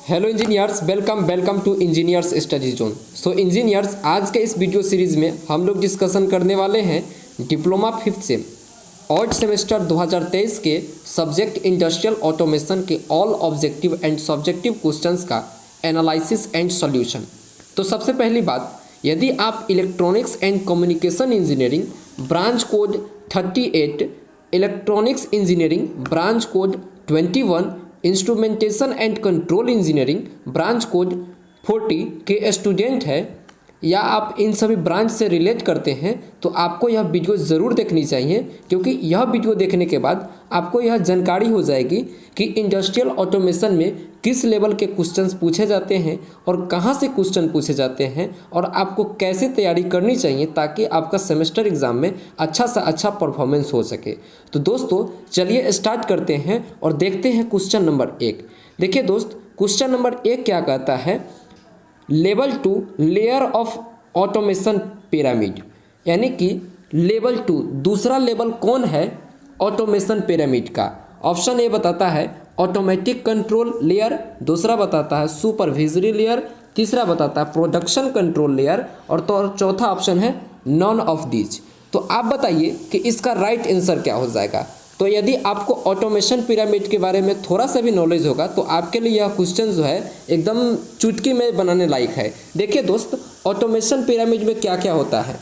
Hello engineers, welcome to engineers study zone. So engineers, आज के इस वीडियो सीरीज़ में हम लोग डिस्कशन करने वाले हैं डिप्लोमा फिफ्थ से ऑड सेमेस्टर 2023 के सब्जेक्ट इंडस्ट्रियल ऑटोमेशन के all objective and subjective questions का एनालिसिस एंड सॉल्यूशन। तो सबसे पहली बात, यदि आप electronics and communication engineering branch code 38, electronics engineering branch code 21, instrumentation and control engineering branch code 40 के स्टूडेंट है या आप इन सभी ब्रांच से रिलेट करते हैं तो आपको यह वीडियो ज़रूर देखनी चाहिए, क्योंकि यह वीडियो देखने के बाद आपको यह जानकारी हो जाएगी कि इंडस्ट्रियल ऑटोमेशन में किस लेवल के क्वेश्चंस पूछे जाते हैं और कहां से क्वेश्चन पूछे जाते हैं और आपको कैसे तैयारी करनी चाहिए ताकि आपका सेमेस्टर एग्ज़ाम में अच्छा सा अच्छा परफॉर्मेंस हो सके। तो दोस्तों चलिए स्टार्ट करते हैं और देखते हैं क्वेश्चन नंबर 1। देखिए दोस्त, क्वेश्चन नंबर 1 क्या कहता है, level 2 layer of automation pyramid, यानी कि लेवल 2 दूसरा लेवल कौन है ऑटोमेशन पिरामिड का। ऑप्शन ए बताता है ऑटोमेटिक कंट्रोल लेयर, दूसरा बताता है सुपरवाइजरी लेयर, तीसरा बताता है प्रोडक्शन कंट्रोल लेयर और तो चौथा ऑप्शन है नॉन ऑफ दीज। तो आप बताइए कि इसका राइट आंसर क्या हो जाएगा। तो यदि आपको ऑटोमेशन पिरामिड के बारे में थोड़ा सा भी नॉलेज होगा तो आपके लिए यह क्वेश्चन जो है एकदम चुटकी में बनाने लायक है। देखिए दोस्त, ऑटोमेशन पिरामिड में क्या क्या होता है।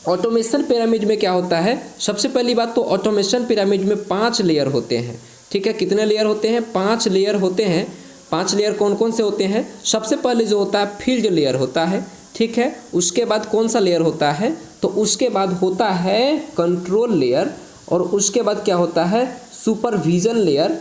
ऑटोमेशन पिरामिड में क्या होता है, सबसे पहली बात तो ऑटोमेशन पिरामिड में 5 लेयर होते हैं। ठीक है, कितने लेयर होते हैं? 5 लेयर होते हैं। 5 लेयर कौन कौन से होते हैं? सबसे पहले जो होता है फील्ड लेयर होता है। ठीक है, उसके बाद कौन सा लेयर होता है? तो उसके बाद होता है कंट्रोल लेयर और उसके बाद क्या होता है? Supervision layer.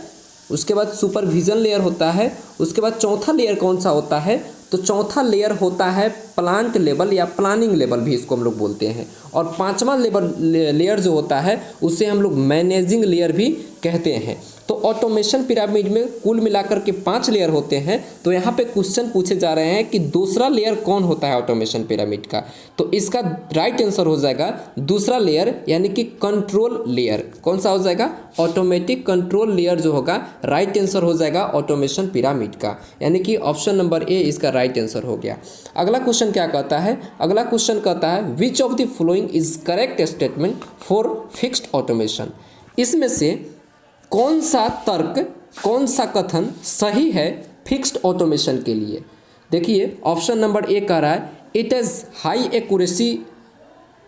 उसके बाद सुपरविजन लेयर होता है। उसके बाद चौथा लेयर कौन सा होता है? तो चौथा लेयर होता है प्लांट लेवल या प्लानिंग लेवल भी इसको हम लोग बोलते हैं। और 5वां लेयर जो होता है उसे हम लोग मैनेजिंग लेयर भी कहते हैं। तो ऑटोमेशन पिरामिड में कुल मिलाकर के 5 लेयर होते हैं। तो यहाँ पे क्वेश्चन पूछे जा रहे हैं कि दूसरा लेयर कौन होता है ऑटोमेशन पिरामिड का। तो इसका राइट आंसर हो जाएगा दूसरा लेयर, यानी कि कंट्रोल लेयर। कौन सा हो जाएगा? ऑटोमेटिक कंट्रोल लेयर जो होगा राइट आंसर हो जाएगा ऑटोमेशन पिरामिड का, यानी कि ऑप्शन नंबर ए इसका राइट आंसर हो गया। अगला क्वेश्चन क्या कहता है? अगला क्वेश्चन कहता है which of the following is correct statement for fixed automation. इसमें से कौन सा तर्क, कौन सा कथन सही है फिक्स्ड ऑटोमेशन के लिए। देखिए ऑप्शन नंबर ए कह रहा है it has high accuracy,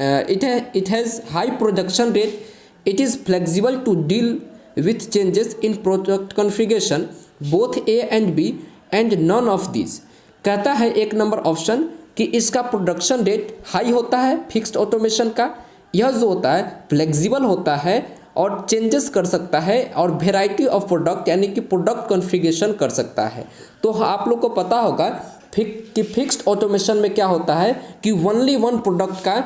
it has high production rate, it is flexible to deal with changes in product configuration, both A and B and none of this. कहता है एक number option कि इसका production rate high होता है fixed automation का, यह जो होता है फ्लेक्सिबल होता है और चेंजेस कर सकता है और वेराइटी ऑफ प्रोडक्ट यानी कि प्रोडक्ट कॉन्फ़िगरेशन कर सकता है। तो आप लोग को पता होगा कि फिक्स्ड ऑटोमेशन में क्या होता है कि ओनली वन प्रोडक्ट का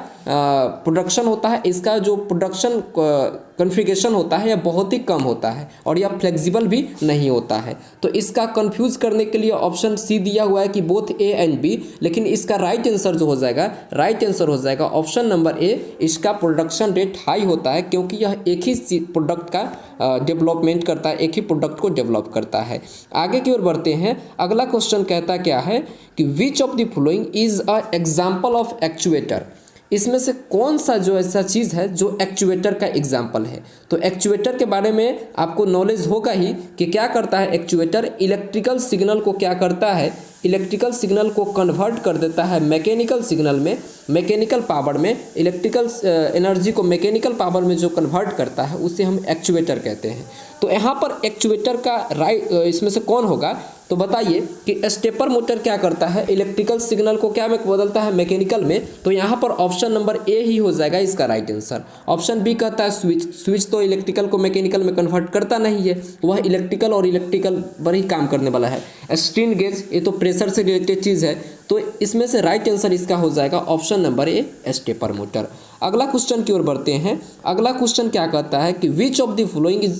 प्रोडक्शन होता है। इसका जो प्रोडक्शन कॉन्फ़िगरेशन होता है यह बहुत ही कम होता है और यह फ्लेक्सिबल भी नहीं होता है। तो इसका कंफ्यूज करने के लिए ऑप्शन सी दिया हुआ है कि बोथ ए एंड बी, लेकिन इसका राइट आंसर जो हो जाएगा, राइट आंसर हो जाएगा ऑप्शन नंबर ए, इसका प्रोडक्शन रेट हाई होता है क्योंकि यह एक ही प्रोडक्ट का डेवलपमेंट करता है, एक ही प्रोडक्ट को डेवलप करता है। आगे की ओर बढ़ते हैं। अगला क्वेश्चन कहता क्या है कि विच of the following is a example of actuator. इसमें से कौन सा जो ऐसा चीज़ है जो एक्चुएटर का एग्जाम्पल है। तो एक्चुएटर के बारे में आपको नॉलेज होगा ही कि क्या करता है एक्चुएटर, इलेक्ट्रिकल सिग्नल को क्या करता है, इलेक्ट्रिकल सिग्नल को कन्वर्ट कर देता है मैकेनिकल सिग्नल में, मैकेनिकल पावर में, इलेक्ट्रिकल एनर्जी को मैकेनिकल पावर में जो कन्वर्ट करता है उसे हम एक्चुएटर कहते हैं। तो यहाँ पर एक्चुएटर का राइट इसमें से कौन होगा? तो बताइए कि स्टेपर मोटर क्या करता है, इलेक्ट्रिकल सिग्नल को क्या में बदलता है, मैकेनिकल में। तो यहाँ पर ऑप्शन नंबर ए ही हो जाएगा इसका राइट आंसर। ऑप्शन बी कहता है स्विच, स्विच तो इलेक्ट्रिकल को मैकेनिकल में कन्वर्ट करता नहीं है, वह इलेक्ट्रिकल और इलेक्ट्रिकल पर ही काम करने वाला है। स्ट्रेन गेज ये तो प्रेशर से रिलेटेड चीज़ है। तो इसमें से राइट आंसर इसका हो जाएगा option number A, stepper motor. अगला क्वेश्चन की ओर बढ़ते हैं। अगला क्वेश्चन क्या कहता है कि विच of the following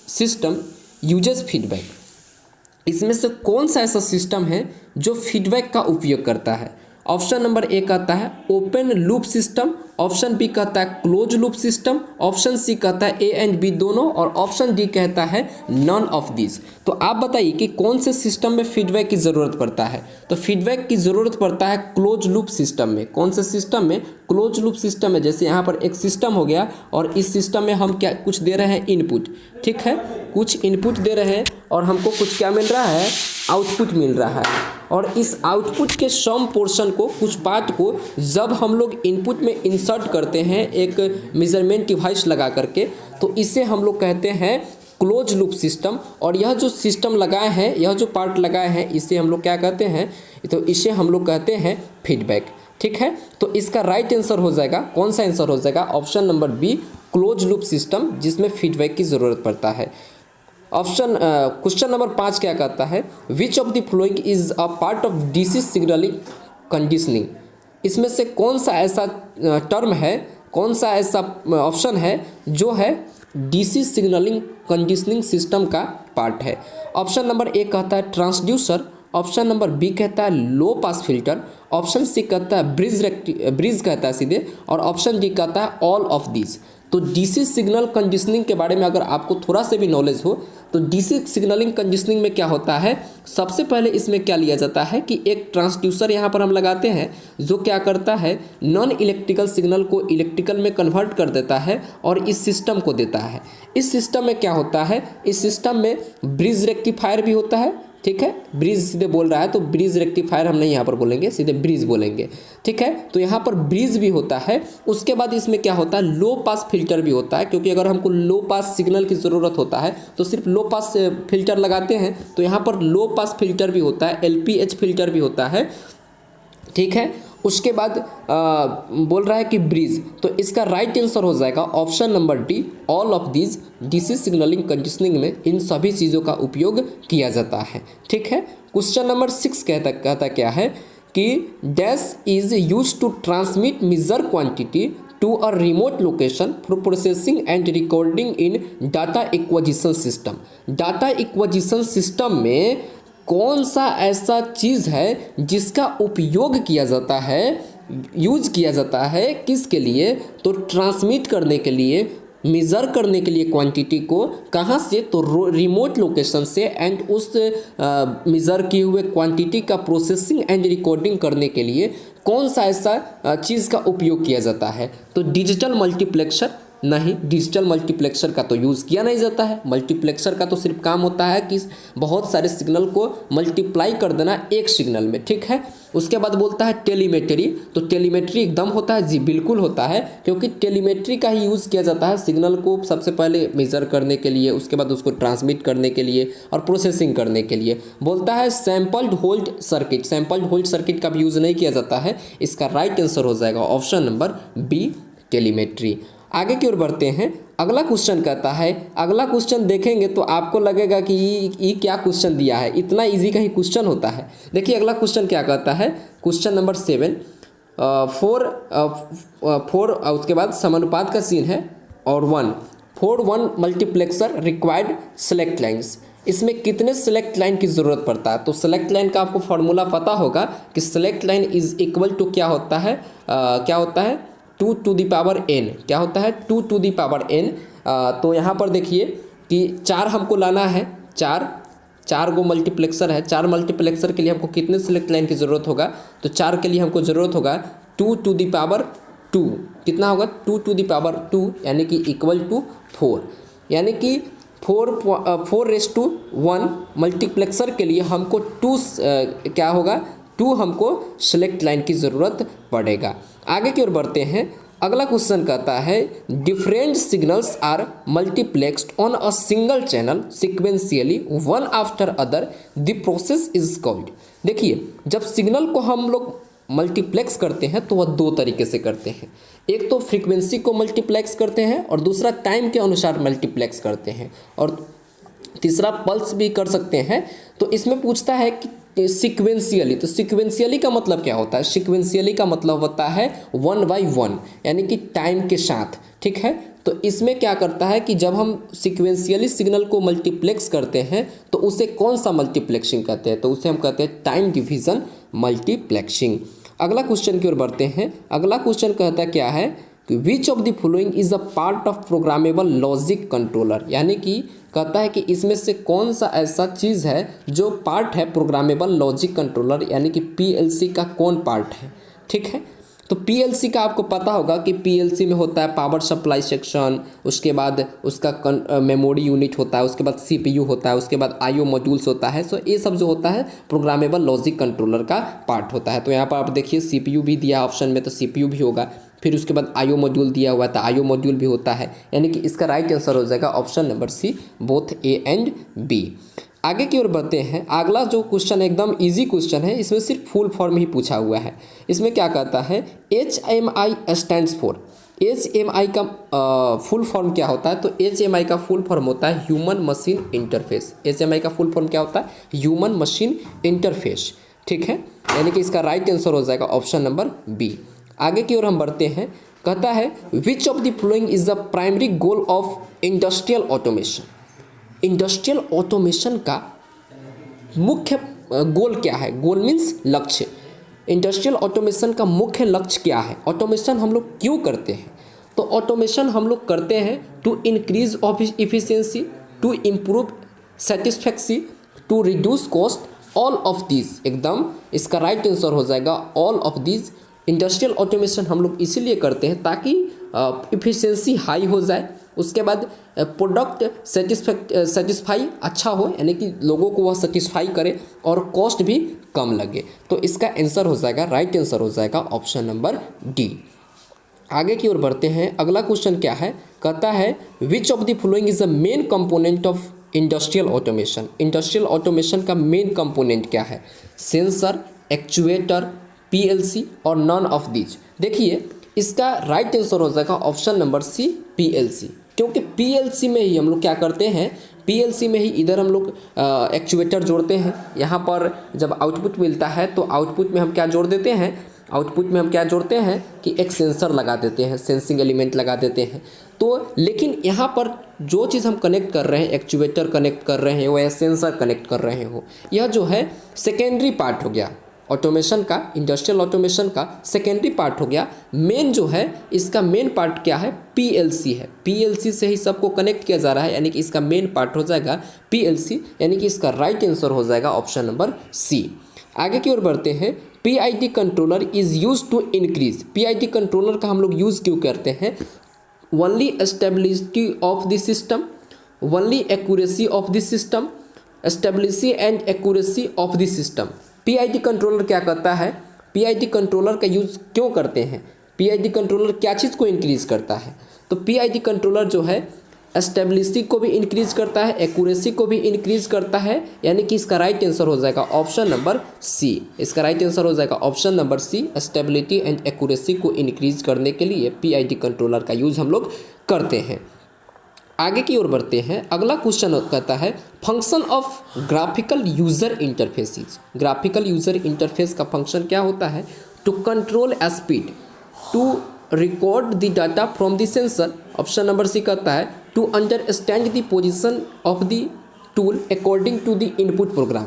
system uses feedback. इसमें से कौन सा ऐसा सिस्टम है जो फीडबैक का उपयोग करता है। ऑप्शन नंबर ए कहता है open loop system, option B कहता है close loop system, option C कहता है ए एंड बी दोनों, और ऑप्शन डी कहता है नन ऑफ दिस। तो आप बताइए कि कौन से सिस्टम में फीडबैक की ज़रूरत पड़ता है। तो फीडबैक की ज़रूरत पड़ता है क्लोज लूप सिस्टम में। कौन से सिस्टम में? क्लोज लूप सिस्टम में। जैसे यहाँ पर एक सिस्टम हो गया और इस सिस्टम में हम क्या कुछ दे रहे हैं, इनपुट, ठीक है, कुछ इनपुट दे रहे हैं और हमको कुछ क्या मिल रहा है, आउटपुट मिल रहा है। और इस आउटपुट के सम पोर्शन को, कुछ पार्ट को जब हम लोग इनपुट में इंसर्ट करते हैं एक मेजरमेंट डिवाइस लगा करके, तो इसे हम लोग कहते हैं क्लोज लूप सिस्टम। और यह जो सिस्टम लगाए हैं, यह जो पार्ट लगाए हैं, इसे हम लोग क्या कहते हैं, तो इसे हम लोग कहते हैं फीडबैक, ठीक है। तो इसका राइट आंसर हो जाएगा, कौन सा आंसर हो जाएगा, option number be close loop system, जिसमें फीडबैक की ज़रूरत पड़ता है। क्वेश्चन नंबर 5 क्या कहता है, which of the following is a part of DC signalling conditioning. इसमें से कौन सा ऐसा टर्म है, कौन सा ऐसा ऑप्शन है जो है डीसी सिग्नलिंग कंडीशनिंग सिस्टम का पार्ट है। ऑप्शन नंबर ए कहता है ट्रांसड्यूसर, ऑप्शन नंबर बी कहता है लो पास फिल्टर, ऑप्शन सी कहता है ब्रिज कहता है सीधे, और ऑप्शन डी कहता है ऑल ऑफ दिस। तो डीसी सिग्नल कंडीशनिंग के बारे में अगर आपको थोड़ा सा भी नॉलेज हो, तो डीसी सिग्नलिंग कंडीशनिंग में क्या होता है, सबसे पहले इसमें क्या लिया जाता है कि एक ट्रांसड्यूसर यहाँ पर हम लगाते हैं जो क्या करता है, नॉन इलेक्ट्रिकल सिग्नल को इलेक्ट्रिकल में कन्वर्ट कर देता है और इस सिस्टम को देता है। इस सिस्टम में क्या होता है, इस सिस्टम में ब्रिज रेक्टिफायर भी होता है, ठीक है, ब्रिज सीधे बोल रहा है तो ब्रिज रेक्टिफायर हम नहीं यहाँ पर बोलेंगे, सीधे ब्रिज बोलेंगे, ठीक है। तो यहाँ पर ब्रिज भी होता है। उसके बाद इसमें क्या होता है, लो पास फिल्टर भी होता है, क्योंकि अगर हमको लो पास सिग्नल की ज़रूरत होता है तो सिर्फ लो पास फिल्टर लगाते हैं, तो यहाँ पर लो पास फिल्टर भी होता है, LPH फिल्टर भी होता है, ठीक है। उसके बाद बोल रहा है कि ब्रिज, तो इसका राइट आंसर हो जाएगा option number D all of these. DC signalling conditioning में इन सभी चीज़ों का उपयोग किया जाता है, ठीक है। क्वेश्चन नंबर 6 कहता क्या है कि dash is use to transmit measure quantity to a remote location for processing and recording in data acquisition system. Data acquisition system में कौन सा ऐसा चीज़ है जिसका उपयोग किया जाता है, यूज किया जाता है किसके लिए, तो ट्रांसमिट करने के लिए, मेज़र करने के लिए क्वांटिटी को, कहाँ से, तो रिमोट लोकेशन से, एंड उस मेज़र किए हुए क्वांटिटी का प्रोसेसिंग एंड रिकॉर्डिंग करने के लिए कौन सा ऐसा चीज़ का उपयोग किया जाता है, तो डिजिटल मल्टीप्लेक्सर। नहीं, डिजिटल मल्टीप्लेक्सर का तो यूज़ किया नहीं जाता है। मल्टीप्लेक्सर का तो सिर्फ काम होता है कि बहुत सारे सिग्नल को मल्टीप्लाई कर देना एक सिग्नल में, ठीक है। उसके बाद बोलता है टेलीमेट्री, तो टेलीमेट्री एकदम होता है, जी बिल्कुल होता है, क्योंकि टेलीमेट्री का ही यूज़ किया जाता है सिग्नल को सबसे पहले मेज़र करने के लिए, उसके बाद उसको ट्रांसमिट करने के लिए और प्रोसेसिंग करने के लिए। बोलता है sampled hold circuit, sampled hold circuit का भी यूज़ नहीं किया जाता है। इसका राइट आंसर हो जाएगा ऑप्शन नंबर बी टेलीमेट्री। आगे की ओर बढ़ते हैं। अगला क्वेश्चन कहता है, अगला क्वेश्चन देखेंगे तो आपको लगेगा कि ये क्या क्वेश्चन दिया है, इतना इजी का ही क्वेश्चन होता है। देखिए अगला क्वेश्चन क्या कहता है, क्वेश्चन नंबर 7 फोर उसके बाद समानुपात का सीन है और 1 मल्टीप्लेक्सर रिक्वायर्ड सेलेक्ट लाइन्स। इसमें कितने सेलेक्ट लाइन की ज़रूरत पड़ता है, तो सेलेक्ट लाइन का आपको फॉर्मूला पता होगा कि select line is equal to क्या होता है, 2 to the power n, क्या होता है 2 to the power n। तो यहाँ पर देखिए कि 4 हमको लाना है, 4 गो मल्टीप्लेक्सर है, 4 मल्टीप्लेक्सर के लिए हमको कितने सेलेक्ट लाइन की ज़रूरत होगा, तो 4 के लिए हमको ज़रूरत होगा 2 to the power 2, कितना होगा 2 to the power 2, यानी कि इक्वल टू 4, यानी कि 4:1 मल्टीप्लेक्सर के लिए हमको 2 क्या होगा 2 हमको सेलेक्ट लाइन की ज़रूरत पड़ेगा। आगे की ओर बढ़ते हैं। अगला क्वेश्चन कहता है different signals are multiplexed on a single channel sequentially one after other, the process is called. देखिए जब सिग्नल को हम लोग मल्टीप्लेक्स करते हैं तो वह 2 तरीके से करते हैं, एक तो फ्रीक्वेंसी को मल्टीप्लेक्स करते हैं और दूसरा टाइम के अनुसार मल्टीप्लेक्स करते हैं और तीसरा पल्स भी कर सकते हैं। तो इसमें पूछता है कि सिक्वेंशियली, तो सिक्वेंशियली का मतलब क्या होता है, सिक्वेंशियली का मतलब होता है 1/1, यानी कि टाइम के साथ, ठीक है। तो इसमें क्या करता है कि जब हम सिक्वेंशियली सिग्नल को मल्टीप्लेक्स करते हैं तो उसे कौन सा मल्टीप्लेक्सिंग कहते हैं, तो उसे हम कहते हैं टाइम डिवीज़न मल्टीप्लेक्सिंग। अगला क्वेश्चन की ओर बढ़ते हैं। अगला क्वेश्चन कहता क्या है कि विच of the following is a part of programmable logic controller, यानी कि कहता है कि इसमें से कौन सा ऐसा चीज़ है जो पार्ट है प्रोग्रामेबल लॉजिक कंट्रोलर, यानी कि पीएलसी का कौन पार्ट है। ठीक है, तो पीएलसी का आपको पता होगा कि पीएलसी में होता है पावर सप्लाई सेक्शन, उसके बाद उसका मेमोरी यूनिट होता है, उसके बाद सीपीयू होता है, उसके बाद आईओ मॉड्यूल्स होता है। सो ये सब जो होता है प्रोग्रामेबल लॉजिक कंट्रोलर का पार्ट होता है। तो यहाँ पर आप देखिए सीपीयू भी दिया ऑप्शन में, तो सीपीयू भी होगा, फिर उसके बाद आईओ मॉड्यूल दिया हुआ था, आईओ मॉड्यूल भी होता है, यानी कि इसका राइट आंसर हो जाएगा option number C, both A and B. आगे की ओर बढ़ते हैं। अगला जो क्वेश्चन एकदम इजी क्वेश्चन है, इसमें सिर्फ फुल फॉर्म ही पूछा हुआ है। इसमें क्या कहता है, HMI स्टैंड्स फॉर, HMI का फुल फॉर्म क्या होता है, तो HMI का फुल फॉर्म होता है ह्यूमन मशीन इंटरफेस। HMI का फुल फॉर्म क्या होता है, ह्यूमन मशीन इंटरफेस। ठीक है, यानी कि इसका राइट आंसर हो जाएगा ऑप्शन नंबर बी। आगे की ओर हम बढ़ते हैं। कहता है which of the following is the primary goal of industrial automation. Industrial automation का मुख्य गोल क्या है, गोल मीन्स लक्ष्य। इंडस्ट्रियल ऑटोमेशन का मुख्य लक्ष्य क्या है, ऑटोमेशन हम लोग क्यों करते हैं, तो ऑटोमेशन हम लोग करते हैं to increase office efficiency, to improve satisfaction, to reduce cost, all of these. एकदम इसका राइट आंसर हो जाएगा all of these. Industrial automation हम लोग इसीलिए करते हैं ताकि इफिशियंसी हाई हो जाए, उसके बाद प्रोडक्ट सेटिस्फाई अच्छा हो, यानी कि लोगों को वह सेटिस्फाई करे और कॉस्ट भी कम लगे। तो इसका आंसर हो जाएगा, राइट आंसर हो जाएगा ऑप्शन नंबर डी। आगे की ओर बढ़ते हैं। अगला क्वेश्चन क्या है, कहता है which of the following is the main component of industrial automation. Industrial automation का मेन कंपोनेंट क्या है, सेंसर, एक्चुएटर, पीएलसी और नॉन ऑफ दीज। देखिए इसका राइट आंसर हो जाएगा ऑप्शन नंबर सी, पीएलसी, क्योंकि पीएलसी में ही हम लोग क्या करते हैं, पीएलसी में ही इधर हम लोग एक्चुएटर जोड़ते हैं। यहाँ पर जब आउटपुट मिलता है तो आउटपुट में हम क्या जोड़ देते हैं, आउटपुट में हम क्या जोड़ते हैं कि एक सेंसर लगा देते हैं, सेंसिंग एलिमेंट लगा देते हैं। तो लेकिन यहाँ पर जो चीज़ हम कनेक्ट कर रहे हैं, एक्चुएटर कनेक्ट कर रहे हैं हो या सेंसर कनेक्ट कर रहे हो, यह जो है सेकेंडरी पार्ट हो गया ऑटोमेशन का, इंडस्ट्रियल ऑटोमेशन का सेकेंडरी पार्ट हो गया। मेन जो है इसका मेन पार्ट क्या है, पीएलसी है। पीएलसी से ही सबको कनेक्ट किया जा रहा है, यानी कि इसका मेन पार्ट हो जाएगा पीएलसी, यानी कि इसका राइट आंसर हो जाएगा ऑप्शन नंबर सी। आगे की ओर बढ़ते हैं। PID controller is use to increase. PID controller का हम लोग यूज़ क्यों करते हैं, only stability of the system, only accuracy of the system, stability and accuracy of the system. PID controller क्या करता है, पीआईडी कंट्रोलर का यूज़ क्यों करते हैं, पीआईडी कंट्रोलर क्या चीज़ को इंक्रीज़ करता है, तो पीआईडी कंट्रोलर जो है स्टेबिलिटी को भी इंक्रीज़ करता है, एक्यूरेसी को भी इंक्रीज़ करता है, यानी कि इसका राइट आंसर हो जाएगा ऑप्शन नंबर सी। इसका राइट आंसर हो जाएगा option number C, stability and accuracy को इंक्रीज़ करने के लिए पीआईडी कंट्रोलर का यूज़ हम लोग करते हैं। आगे की ओर बढ़ते हैं। अगला क्वेश्चन कहता है function of graphical user interfaces. Graphical user interface का फंक्शन क्या होता है, to control speed, to record the data from the sensor. Option number C कहता है to understand the position of the tool according to the input program.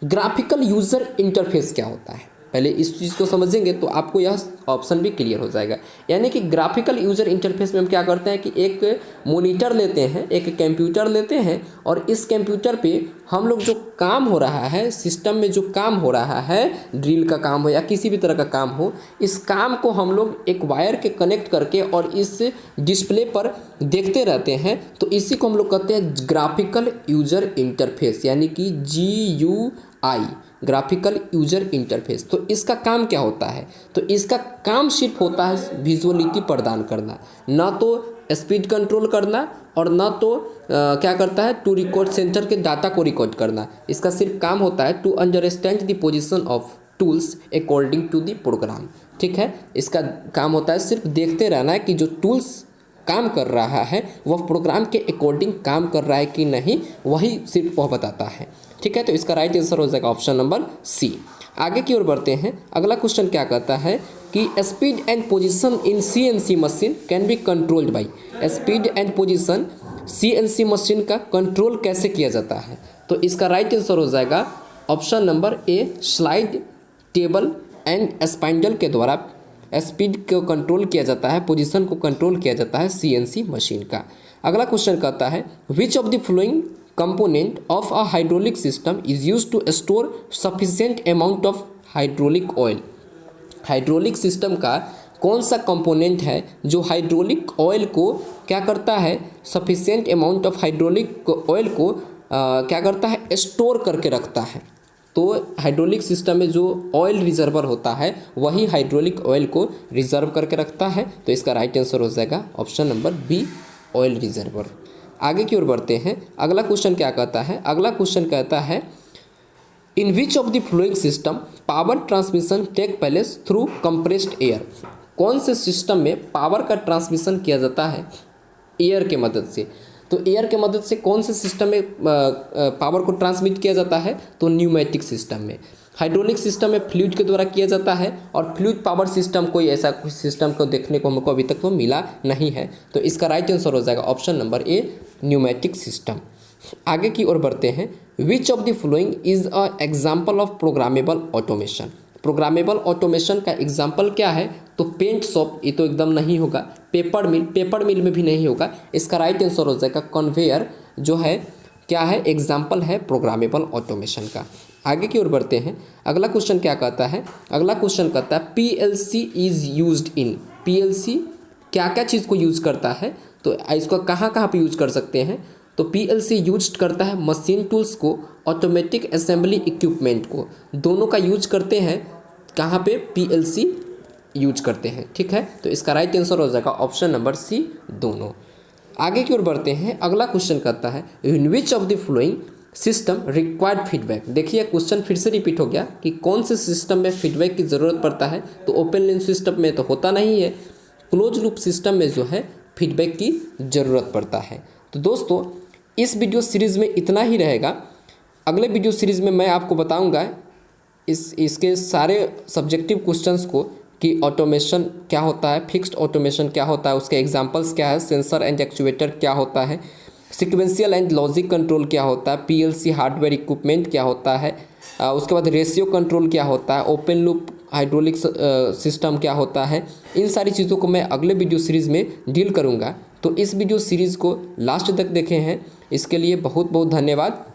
Graphical user interface क्या होता है, पहले इस चीज़ को समझेंगे तो आपको यह ऑप्शन भी क्लियर हो जाएगा। यानी कि ग्राफिकल यूज़र इंटरफेस में हम क्या करते हैं कि एक मॉनिटर लेते हैं, एक कंप्यूटर लेते हैं, और इस कंप्यूटर पे हम लोग जो काम हो रहा है, सिस्टम में जो काम हो रहा है, ड्रिल का काम हो या किसी भी तरह का काम हो, इस काम को हम लोग एक वायर के कनेक्ट करके और इस डिस्प्ले पर देखते रहते हैं। तो इसी को हम लोग कहते हैं ग्राफिकल यूज़र इंटरफेस, यानी कि GUI, ग्राफिकल यूज़र इंटरफेस। तो इसका काम क्या होता है, तो इसका काम सिर्फ होता है विजुअलिटी प्रदान करना, ना तो स्पीड कंट्रोल करना और ना तो क्या करता है टू रिकॉर्ड सेंसर के डाटा को रिकॉर्ड करना। इसका सिर्फ काम होता है to understand the position of tools according to the program. ठीक है, इसका काम होता है सिर्फ देखते रहना है कि जो टूल्स काम कर रहा है वह प्रोग्राम के अकॉर्डिंग काम कर रहा है कि नहीं, वही सिर्फ वह बताता है। ठीक है, तो इसका राइट आंसर हो जाएगा ऑप्शन नंबर सी। आगे की ओर बढ़ते हैं। अगला क्वेश्चन क्या कहता है कि speed and position in CNC machine can be controlled by. Speed and position CNC machine का कंट्रोल कैसे किया जाता है, तो इसका राइट आंसर हो जाएगा option number A, slide table and spindle के द्वारा स्पीड को कंट्रोल किया जाता है, पोजीशन को कंट्रोल किया जाता है सीएनसी मशीन का। अगला क्वेश्चन कहता है which of the following component of a hydraulic system is use to store sufficient amount of hydraulic oil. Hydraulic system का कौन सा कंपोनेंट है जो हाइड्रोलिक ऑयल को क्या करता है, sufficient amount of hydraulic oil को क्या करता है, स्टोर करके रखता है। तो हाइड्रोलिक सिस्टम में जो ऑयल रिजर्वर होता है वही हाइड्रोलिक ऑयल को रिजर्व करके रखता है। तो इसका राइट आंसर हो जाएगा option number B, oil reservoir. आगे की ओर बढ़ते हैं। अगला क्वेश्चन क्या कहता है, अगला क्वेश्चन कहता है in which of the following system power transmission take place through compressed air. कौन से सिस्टम में पावर का ट्रांसमिशन किया जाता है एयर के मदद से। तो एयर के मदद से कौन से सिस्टम में पावर को ट्रांसमिट किया जाता है, तो न्यूमेटिक सिस्टम में। हाइड्रोलिक सिस्टम में फ्लूइड के द्वारा किया जाता है और फ्लूइड पावर सिस्टम कोई ऐसा कुछ सिस्टम को देखने को हमको अभी तक तो मिला नहीं है। तो इसका राइट आंसर हो जाएगा option number A, pneumatic system. आगे की ओर बढ़ते हैं। विच of the following is a example of programmable automation. Programmable automation का एग्जाम्पल क्या है, तो पेंट शॉप, ये तो एकदम नहीं होगा। पेपर मिल में भी नहीं होगा। इसका राइट आंसर हो जाएगा कन्वेयर, जो है क्या है, एग्जाम्पल है प्रोग्रामेबल ऑटोमेशन का। आगे की ओर बढ़ते हैं। अगला क्वेश्चन क्या कहता है, अगला क्वेश्चन कहता है PLC is used in. PLC क्या क्या चीज़ को यूज़ करता है, तो इसको कहाँ कहाँ पे यूज कर सकते हैं, तो पीएलसी यूज करता है मशीन टूल्स को, ऑटोमेटिक असेंबली इक्विपमेंट को, दोनों का यूज करते हैं। कहाँ पे, पीएलसी यूज करते हैं, ठीक है। तो इसका राइट आंसर हो जाएगा ऑप्शन नंबर सी, दोनों। आगे की ओर बढ़ते हैं। अगला क्वेश्चन कहता है in which of the following system required feedback. देखिए क्वेश्चन फिर से रिपीट हो गया कि कौन से सिस्टम में फीडबैक की ज़रूरत पड़ता है, तो ओपन लूप सिस्टम में तो होता नहीं है, क्लोज लूप सिस्टम में जो है फीडबैक की ज़रूरत पड़ता है। तो दोस्तों इस वीडियो सीरीज़ में इतना ही रहेगा। अगले वीडियो सीरीज़ में मैं आपको बताऊंगा इसके सारे सब्जेक्टिव क्वेश्चंस को कि ऑटोमेशन क्या होता है, फिक्स्ड ऑटोमेशन क्या होता है, उसके एग्जांपल्स क्या है, सेंसर एंड एक्चुएटर क्या होता है, सीक्वेंशियल एंड लॉजिक कंट्रोल क्या होता है, पीएलसी हार्डवेयर इक्विपमेंट क्या होता है, उसके बाद रेशियो कंट्रोल क्या होता है, ओपन लूप हाइड्रोलिक सिस्टम क्या होता है। इन सारी चीज़ों को मैं अगले वीडियो सीरीज़ में डील करूँगा। तो इस वीडियो सीरीज़ को लास्ट तक देखे हैं, इसके लिए बहुत बहुत धन्यवाद।